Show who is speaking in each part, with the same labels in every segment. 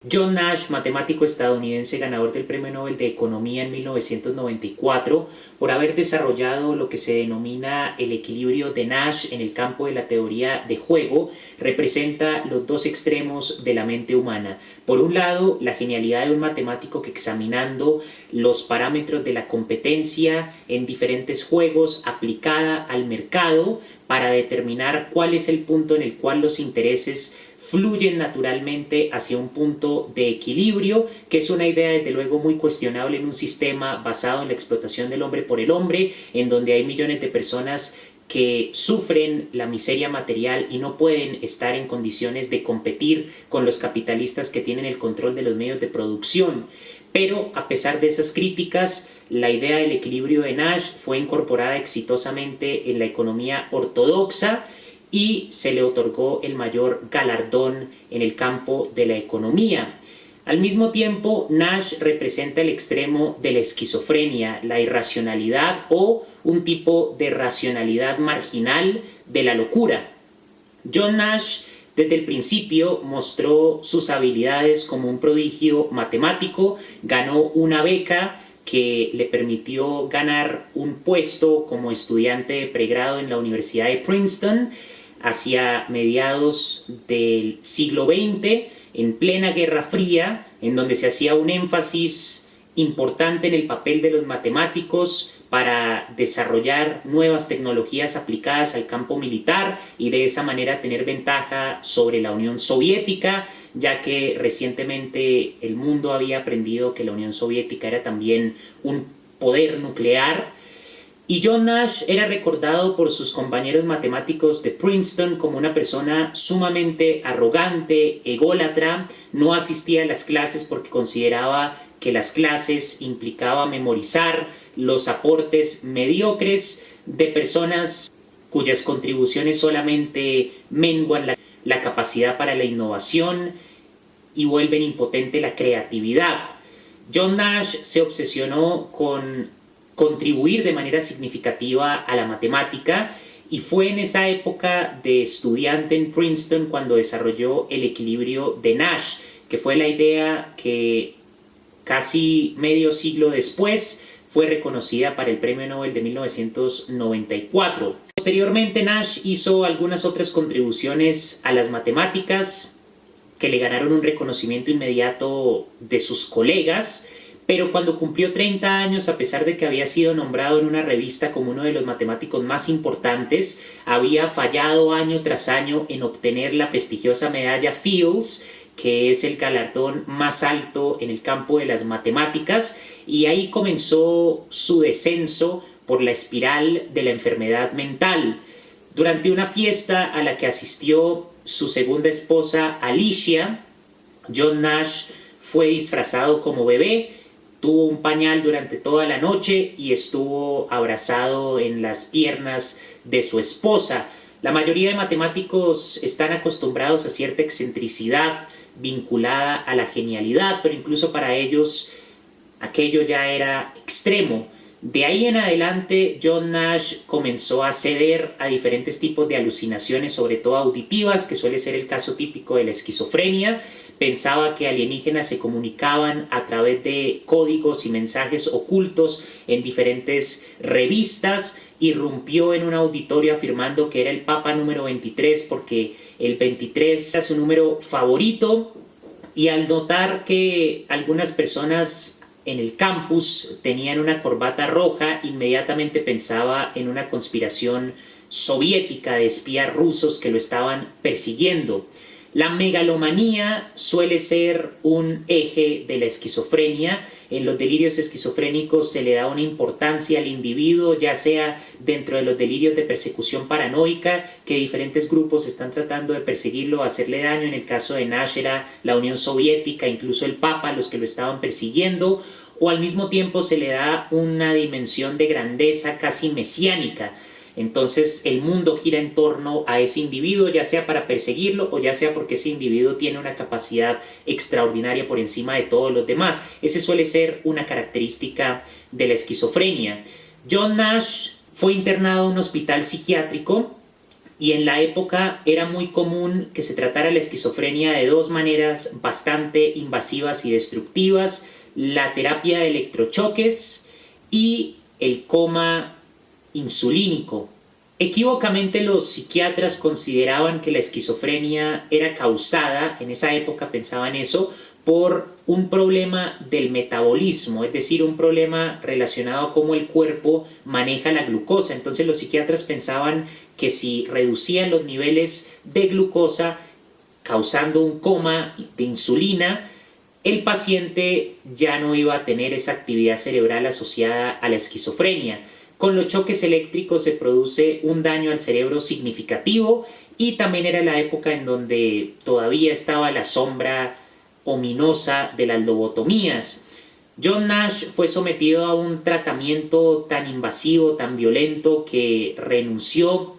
Speaker 1: John Nash, matemático estadounidense ganador del Premio Nobel de Economía en 1994, por haber desarrollado lo que se denomina el equilibrio de Nash en el campo de la teoría de juego, representa los dos extremos de la mente humana. Por un lado, la genialidad de un matemático que, examinando los parámetros de la competencia en diferentes juegos aplicada al mercado para determinar cuál es el punto en el cual los intereses fluyen naturalmente hacia un punto de equilibrio, que es una idea desde luego muy cuestionable en un sistema basado en la explotación del hombre por el hombre, en donde hay millones de personas que sufren la miseria material y no pueden estar en condiciones de competir con los capitalistas que tienen el control de los medios de producción. Pero a pesar de esas críticas, la idea del equilibrio de Nash fue incorporada exitosamente en la economía ortodoxa y se le otorgó el mayor galardón en el campo de la economía. Al mismo tiempo, Nash representa el extremo de la esquizofrenia, la irracionalidad o un tipo de racionalidad marginal de la locura. John Nash desde el principio mostró sus habilidades como un prodigio matemático, ganó una beca que le permitió ganar un puesto como estudiante de pregrado en la Universidad de Princeton hacia mediados del siglo XX, en plena Guerra Fría, en donde se hacía un énfasis importante en el papel de los matemáticos para desarrollar nuevas tecnologías aplicadas al campo militar y de esa manera tener ventaja sobre la Unión Soviética, ya que recientemente el mundo había aprendido que la Unión Soviética era también un poder nuclear. Y John Nash era recordado por sus compañeros matemáticos de Princeton como una persona sumamente arrogante, ególatra, no asistía a las clases porque consideraba que las clases implicaba memorizar los aportes mediocres de personas cuyas contribuciones solamente menguan la capacidad para la innovación y vuelven impotente la creatividad. John Nash se obsesionó con contribuir de manera significativa a la matemática y fue en esa época de estudiante en Princeton cuando desarrolló el equilibrio de Nash, que fue la idea que casi medio siglo después fue reconocida para el Premio Nobel de 1994. Posteriormente, Nash hizo algunas otras contribuciones a las matemáticas que le ganaron un reconocimiento inmediato de sus colegas, pero cuando cumplió 30 años, a pesar de que había sido nombrado en una revista como uno de los matemáticos más importantes, había fallado año tras año en obtener la prestigiosa medalla Fields, que es el galardón más alto en el campo de las matemáticas, y ahí comenzó su descenso por la espiral de la enfermedad mental. Durante una fiesta a la que asistió su segunda esposa Alicia, John Nash fue disfrazado como bebé, tuvo un pañal durante toda la noche y estuvo abrazado en las piernas de su esposa. La mayoría de matemáticos están acostumbrados a cierta excentricidad vinculada a la genialidad, pero incluso para ellos aquello ya era extremo. De ahí en adelante, John Nash comenzó a ceder a diferentes tipos de alucinaciones, sobre todo auditivas, que suele ser el caso típico de la esquizofrenia. Pensaba que alienígenas se comunicaban a través de códigos y mensajes ocultos en diferentes revistas. Irrumpió en un auditorio afirmando que era el Papa número 23 porque el 23 era su número favorito, y al notar que algunas personas en el campus tenían una corbata roja, inmediatamente pensaba en una conspiración soviética de espías rusos que lo estaban persiguiendo. La megalomanía suele ser un eje de la esquizofrenia. En los delirios esquizofrénicos se le da una importancia al individuo, ya sea dentro de los delirios de persecución paranoica, que diferentes grupos están tratando de perseguirlo, hacerle daño. En el caso de Nash era la Unión Soviética, incluso el Papa, los que lo estaban persiguiendo, o al mismo tiempo se le da una dimensión de grandeza casi mesiánica. Entonces el mundo gira en torno a ese individuo, ya sea para perseguirlo o ya sea porque ese individuo tiene una capacidad extraordinaria por encima de todos los demás. Ese suele ser una característica de la esquizofrenia. John Nash fue internado en un hospital psiquiátrico y en la época era muy común que se tratara la esquizofrenia de dos maneras bastante invasivas y destructivas: la terapia de electrochoques y el coma insulínico. Equívocamente los psiquiatras consideraban que la esquizofrenia era causada, en esa época pensaban eso, por un problema del metabolismo, es decir, un problema relacionado a cómo el cuerpo maneja la glucosa. Entonces los psiquiatras pensaban que si reducían los niveles de glucosa, causando un coma de insulina, el paciente ya no iba a tener esa actividad cerebral asociada a la esquizofrenia. Con los choques eléctricos se produce un daño al cerebro significativo, y también era la época en donde todavía estaba la sombra ominosa de las lobotomías. John Nash fue sometido a un tratamiento tan invasivo, tan violento, que renunció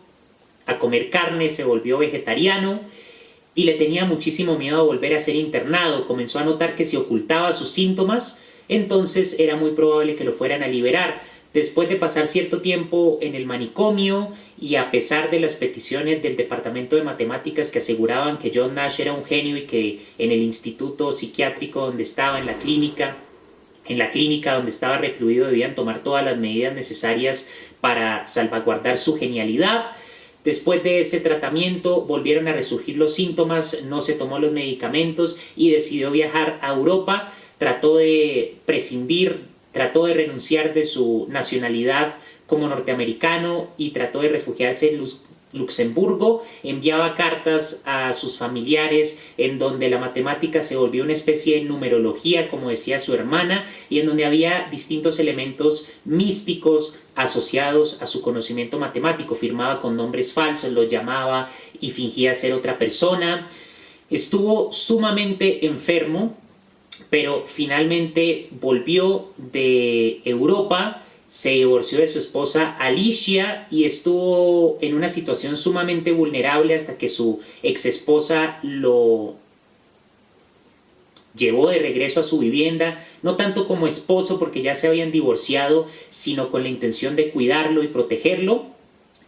Speaker 1: a comer carne, se volvió vegetariano y le tenía muchísimo miedo a volver a ser internado. Comenzó a notar que si ocultaba sus síntomas, entonces era muy probable que lo fueran a liberar. Después de pasar cierto tiempo en el manicomio, y a pesar de las peticiones del departamento de matemáticas que aseguraban que John Nash era un genio y que en el instituto psiquiátrico donde estaba, en la clínica donde estaba recluido, debían tomar todas las medidas necesarias para salvaguardar su genialidad, después de ese tratamiento volvieron a resurgir los síntomas, no se tomó los medicamentos y decidió viajar a Europa. Trató de renunciar de su nacionalidad como norteamericano y trató de refugiarse en Luxemburgo. Enviaba cartas a sus familiares en donde la matemática se volvió una especie de numerología, como decía su hermana, y en donde había distintos elementos místicos asociados a su conocimiento matemático. Firmaba con nombres falsos, los llamaba y fingía ser otra persona. Estuvo sumamente enfermo, pero finalmente volvió de Europa, se divorció de su esposa Alicia y estuvo en una situación sumamente vulnerable hasta que su exesposa lo llevó de regreso a su vivienda, no tanto como esposo porque ya se habían divorciado, sino con la intención de cuidarlo y protegerlo.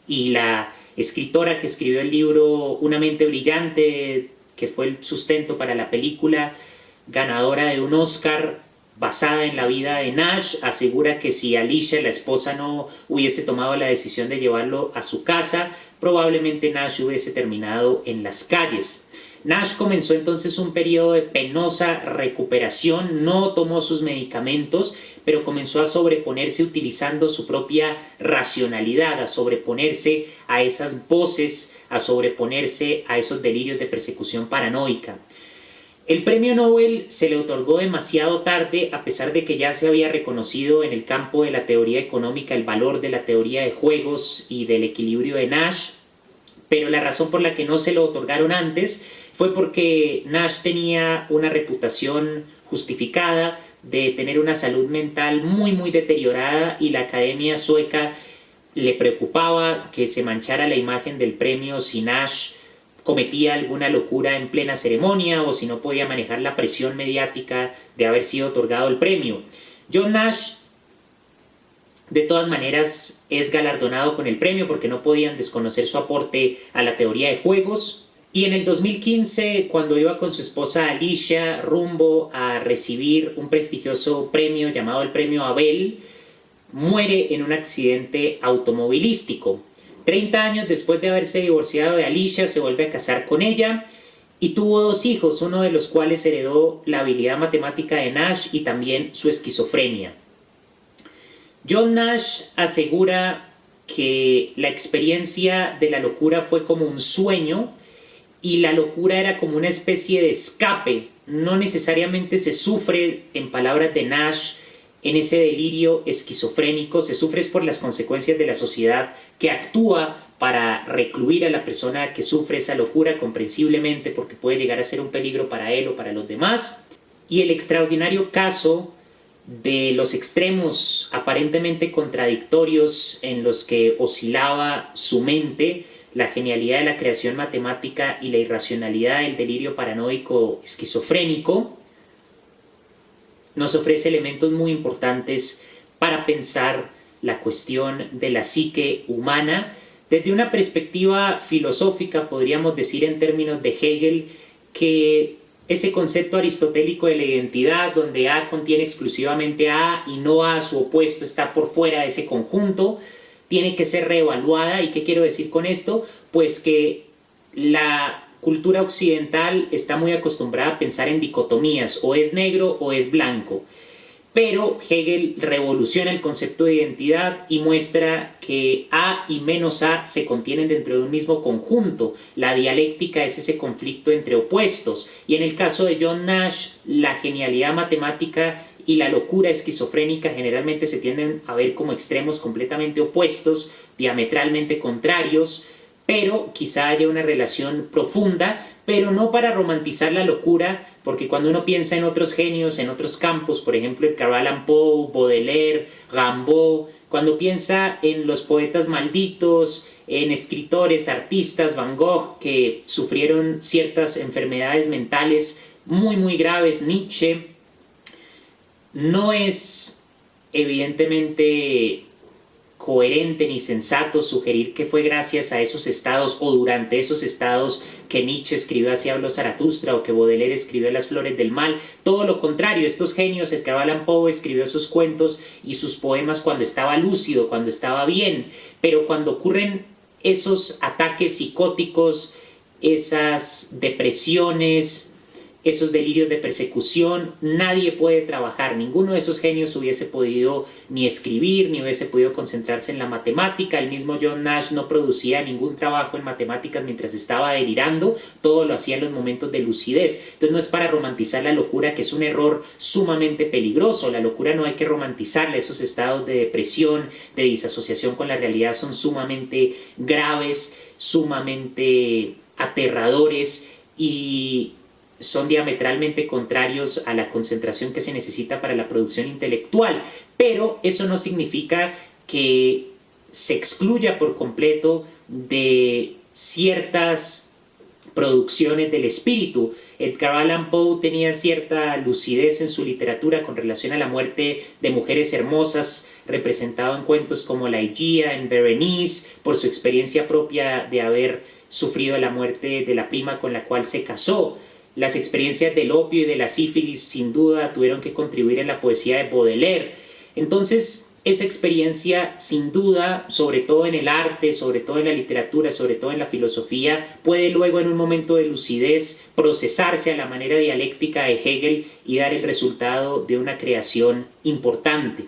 Speaker 1: Y la escritora que escribió el libro Una mente brillante, que fue el sustento para la película, ganadora de un Oscar basada en la vida de Nash, asegura que si Alicia, la esposa, no hubiese tomado la decisión de llevarlo a su casa, probablemente Nash hubiese terminado en las calles. Nash comenzó entonces un periodo de penosa recuperación, no tomó sus medicamentos, pero comenzó a sobreponerse utilizando su propia racionalidad, a sobreponerse a esas voces, a sobreponerse a esos delirios de persecución paranoica. El premio Nobel se le otorgó demasiado tarde, a pesar de que ya se había reconocido en el campo de la teoría económica el valor de la teoría de juegos y del equilibrio de Nash, pero la razón por la que no se lo otorgaron antes fue porque Nash tenía una reputación justificada de tener una salud mental muy deteriorada, y la Academia Sueca le preocupaba que se manchara la imagen del premio si Nash cometía alguna locura en plena ceremonia o si no podía manejar la presión mediática de haber sido otorgado el premio. John Nash, de todas maneras, es galardonado con el premio porque no podían desconocer su aporte a la teoría de juegos. Y en el 2015, cuando iba con su esposa Alicia rumbo a recibir un prestigioso premio llamado el Premio Abel, muere en un accidente automovilístico. 30 años después de haberse divorciado de Alicia, se vuelve a casar con ella y tuvo 2 hijos, uno de los cuales heredó la habilidad matemática de Nash y también su esquizofrenia. John Nash asegura que la experiencia de la locura fue como un sueño y la locura era como una especie de escape. No necesariamente se sufre, en palabras de Nash, en ese delirio esquizofrénico, se sufre por las consecuencias de la sociedad que actúa para recluir a la persona que sufre esa locura, comprensiblemente, porque puede llegar a ser un peligro para él o para los demás. Y el extraordinario caso de los extremos aparentemente contradictorios en los que oscilaba su mente, la genialidad de la creación matemática y la irracionalidad del delirio paranoico esquizofrénico, nos ofrece elementos muy importantes para pensar la cuestión de la psique humana, Desde una perspectiva filosófica podríamos decir en términos de Hegel que ese concepto aristotélico de la identidad, donde A contiene exclusivamente A y no A su opuesto está por fuera de ese conjunto, tiene que ser reevaluada. ¿Y qué quiero decir con esto? Pues que la cultura occidental está muy acostumbrada a pensar en dicotomías, o es negro o es blanco. Pero Hegel revoluciona el concepto de identidad y muestra que A y menos A se contienen dentro de un mismo conjunto. La dialéctica es ese conflicto entre opuestos. Y en el caso de John Nash, la genialidad matemática y la locura esquizofrénica generalmente se tienden a ver como extremos completamente opuestos, diametralmente contrarios, pero quizá haya una relación profunda, pero no para romantizar la locura, porque cuando uno piensa en otros genios, en otros campos, por ejemplo Edgar Allan Poe, Baudelaire, Rimbaud, cuando piensa en los poetas malditos, en escritores, artistas, Van Gogh, que sufrieron ciertas enfermedades mentales muy graves, Nietzsche, no es evidentemente coherente ni sensato sugerir que fue gracias a esos estados o durante esos estados que Nietzsche escribió Así habló Zaratustra o que Baudelaire escribió Las flores del mal. Todo lo contrario, estos genios, Edgar Allan Poe escribió sus cuentos y sus poemas cuando estaba lúcido, cuando estaba bien, pero cuando ocurren esos ataques psicóticos, esas depresiones, esos delirios de persecución, nadie puede trabajar. Ninguno de esos genios hubiese podido ni escribir, ni hubiese podido concentrarse en la matemática. El mismo John Nash no producía ningún trabajo en matemáticas mientras estaba delirando, todo lo hacía en los momentos de lucidez. Entonces no es para romantizar la locura, que es un error sumamente peligroso. La locura no hay que romantizarla. Esos estados de depresión, de disasociación con la realidad son sumamente graves, sumamente aterradores y son diametralmente contrarios a la concentración que se necesita para la producción intelectual, pero eso no significa que se excluya por completo de ciertas producciones del espíritu. Edgar Allan Poe tenía cierta lucidez en su literatura con relación a la muerte de mujeres hermosas, representado en cuentos como La Higia, en Berenice, por su experiencia propia de haber sufrido la muerte de la prima con la cual se casó. Las experiencias del opio y de la sífilis sin duda tuvieron que contribuir en la poesía de Baudelaire. Entonces, esa experiencia sin duda, sobre todo en el arte, sobre todo en la literatura, sobre todo en la filosofía, puede luego en un momento de lucidez procesarse a la manera dialéctica de Hegel y dar el resultado de una creación importante.